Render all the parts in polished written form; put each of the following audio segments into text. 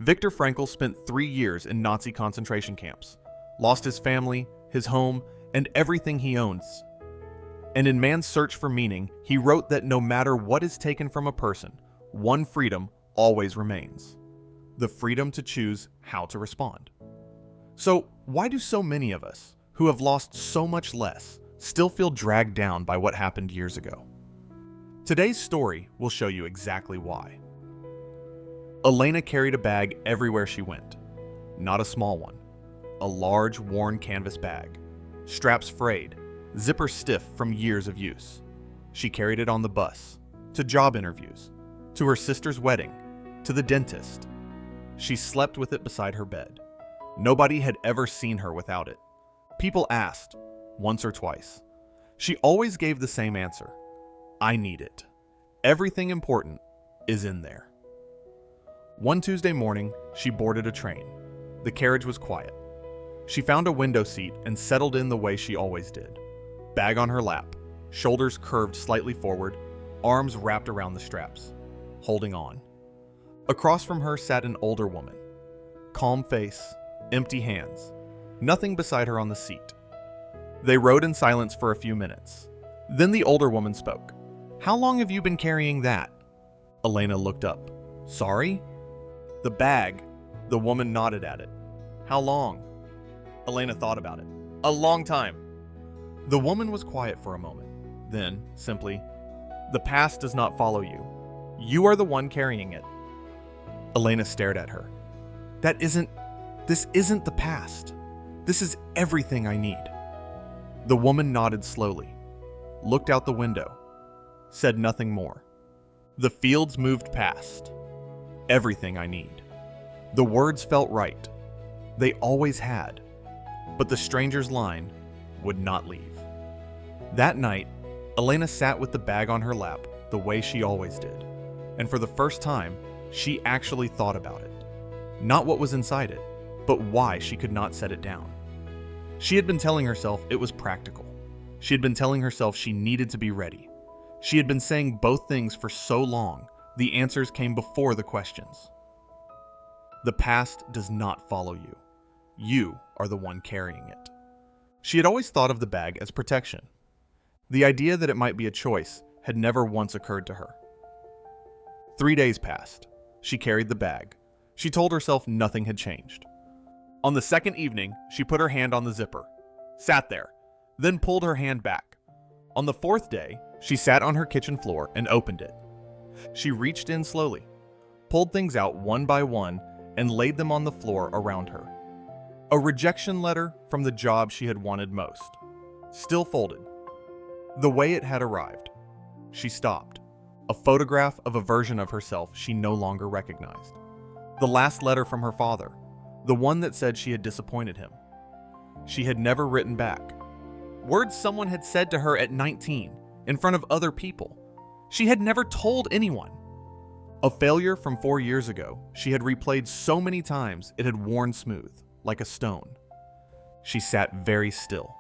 Viktor Frankl spent 3 years in Nazi concentration camps, lost his family, his home, and everything he owns. And in Man's Search for Meaning, he wrote that no matter what is taken from a person, one freedom always remains: the freedom to choose how to respond. So, why do so many of us, who have lost so much less, still feel dragged down by what happened years ago? Today's story will show you exactly why. Elena carried a bag everywhere she went. Not a small one. A large, worn canvas bag. Straps frayed, zipper stiff from years of use. She carried it on the bus, to job interviews, to her sister's wedding, to the dentist. She slept with it beside her bed. Nobody had ever seen her without it. People asked, once or twice. She always gave the same answer: I need it. Everything important is in there. One Tuesday morning, she boarded a train. The carriage was quiet. She found a window seat and settled in the way she always did. Bag on her lap, shoulders curved slightly forward, arms wrapped around the straps, holding on. Across from her sat an older woman. Calm face, empty hands, nothing beside her on the seat. They rode in silence for a few minutes. Then the older woman spoke. "How long have you been carrying that?" Elena looked up. "Sorry?" "The bag." The woman nodded at it. "How long?" Elena thought about it. "A long time." The woman was quiet for a moment. Then, simply, "The past does not follow you. You are the one carrying it." Elena stared at her. This isn't the past. This is everything I need." The woman nodded slowly, looked out the window, said nothing more. "The fields moved past. Everything I need." The words felt right. They always had. But the stranger's line would not leave. That night, Elena sat with the bag on her lap the way she always did. And for the first time, she actually thought about it. Not what was inside it, but why she could not set it down. She had been telling herself it was practical. She had been telling herself she needed to be ready. She had been saying both things for so long, the answers came before the questions. The past does not follow you. You are the one carrying it. She had always thought of the bag as protection. The idea that it might be a choice had never once occurred to her. 3 days passed. She carried the bag. She told herself nothing had changed. On the second evening, she put her hand on the zipper, sat there, then pulled her hand back. On the fourth day, she sat on her kitchen floor and opened it. She reached in slowly, pulled things out one by one, and laid them on the floor around her. A rejection letter from the job she had wanted most, still folded, the way it had arrived. She stopped. A photograph of a version of herself she no longer recognized. The last letter from her father, the one that said she had disappointed him. She had never written back. Words someone had said to her at 19, in front of other people. She had never told anyone. A failure from 4 years ago she had replayed so many times it had worn smooth, like a stone. She sat very still.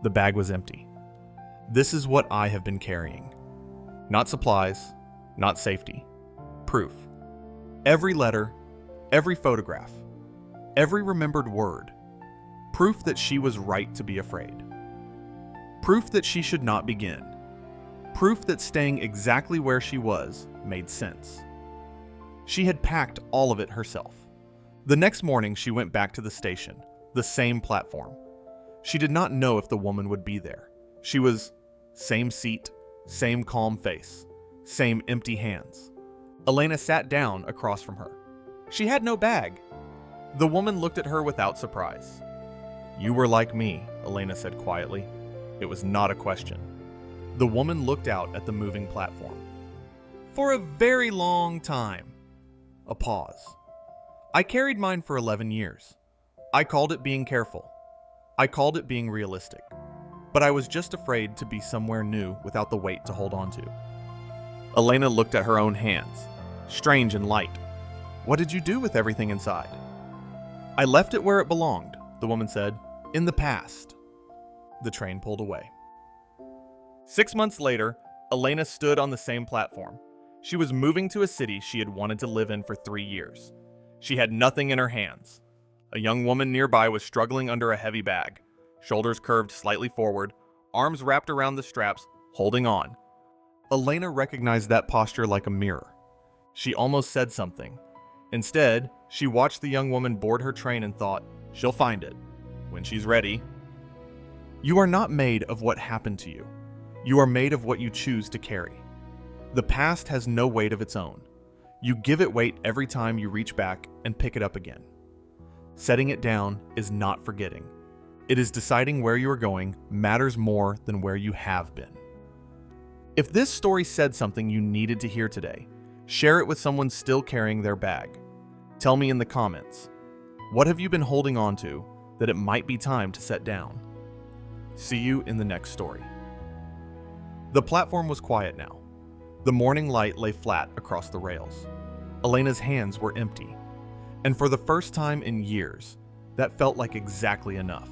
The bag was empty. This is what I have been carrying. Not supplies, not safety. Proof. Every letter, every photograph, every remembered word. Proof that she was right to be afraid. Proof that she should not begin. Proof that staying exactly where she was made sense. She had packed all of it herself. The next morning she went back to the station, the same platform. She did not know if the woman would be there. She was same seat, same calm face, same empty hands. Elena sat down across from her. She had no bag. The woman looked at her without surprise. "You were like me," Elena said quietly. It was not a question. The woman looked out at the moving platform. "For a very long time." A pause. "I carried mine for 11 years. I called it being careful. I called it being realistic. But I was just afraid to be somewhere new without the weight to hold on to." Elena looked at her own hands, strange and light. "What did you do with everything inside?" "I left it where it belonged," the woman said. "In the past." The train pulled away. 6 months later, Elena stood on the same platform. She was moving to a city she had wanted to live in for 3 years. She had nothing in her hands. A young woman nearby was struggling under a heavy bag, shoulders curved slightly forward, arms wrapped around the straps, holding on. Elena recognized that posture like a mirror. She almost said something. Instead, she watched the young woman board her train and thought, she'll find it when she's ready. You are not made of what happened to you. You are made of what you choose to carry. The past has no weight of its own. You give it weight every time you reach back and pick it up again. Setting it down is not forgetting. It is deciding where you are going matters more than where you have been. If this story said something you needed to hear today, share it with someone still carrying their bag. Tell me in the comments, what have you been holding on to that it might be time to set down? See you in the next story. The platform was quiet now. The morning light lay flat across the rails. Elena's hands were empty, and for the first time in years, that felt like exactly enough.